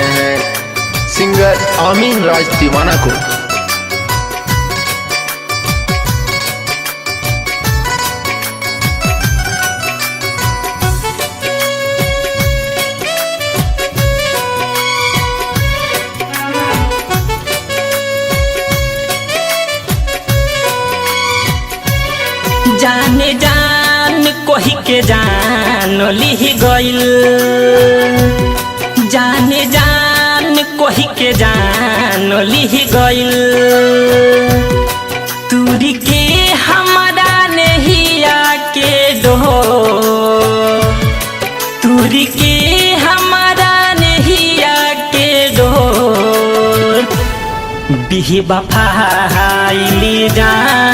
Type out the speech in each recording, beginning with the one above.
रहे हैं सिंगर आमीन राज दीवाना को। जाने जान कोही के जान लिह गइल, जाने जान कोही के जान लिह गइल। तुरी के हमारा नहिया के डोर, तुरी के हमारा नहिया के डोर। बिही बफाइली जा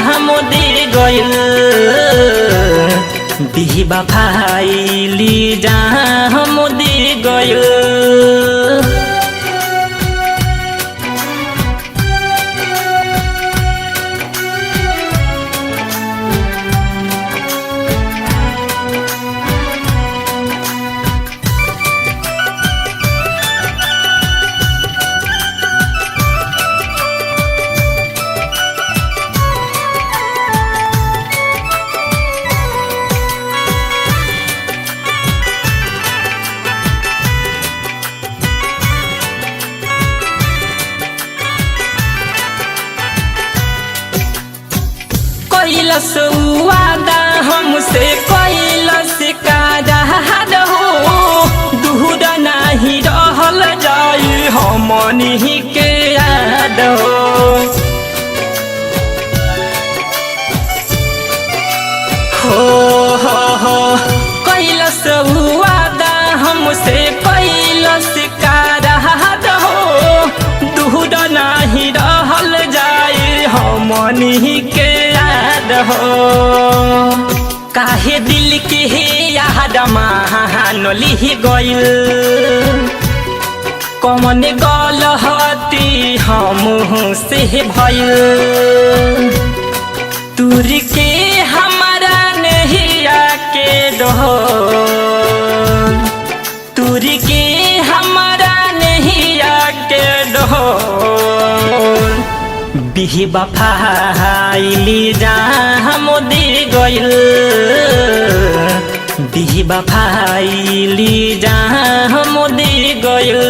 हम दे गइल, बिही बफाइली जा हम दे गइल। कैलस वादा हमसे कैलस कादा हो, दूर नहीं रहल जाई हमनी के याद हो। कैलस वादा हमसे कैलस कादा हो, दूर नहीं रहल जाई हमनी के हो। काहे दिल के याद मान लिह गइल, कौन गलती हमसे भइल। तुर के हमारा नहिया के डोर, तुर के हमारा नहिया के डोर। बिही बफाइली जा हम दे गइल, बिही बफाइली जा हम दे गइल।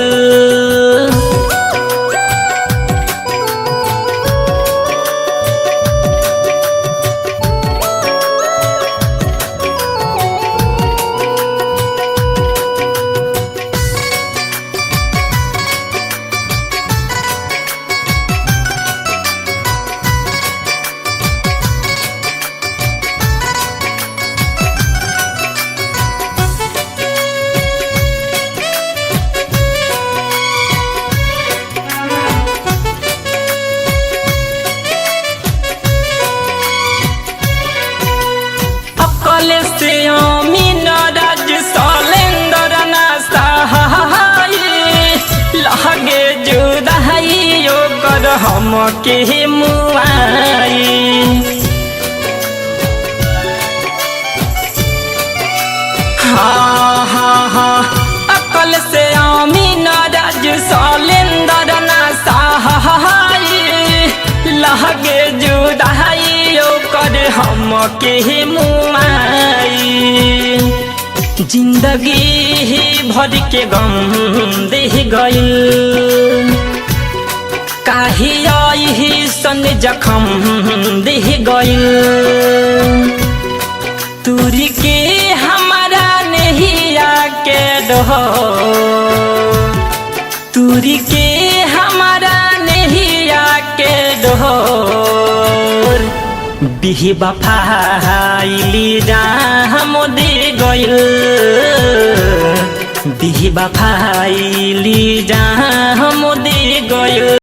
से आमीन राज सलेंदर ना सहाय, लगे जुदाई कर हम के मुआई। हाँ हाँ हाँ अकल से आमीन राज सलेंदर ना सहाय, लगे जुदाई कर हम के मुआई। जिंदगी भर के गम दे गइल, काहे आई सन जखम दे गइल। तुरी के हमारा नहिया के डोर, तुरी के हमारा नहिया के डोर। बिही बफाइली जा हम दे गइल, बिही बफाइली जा हम दे गइल।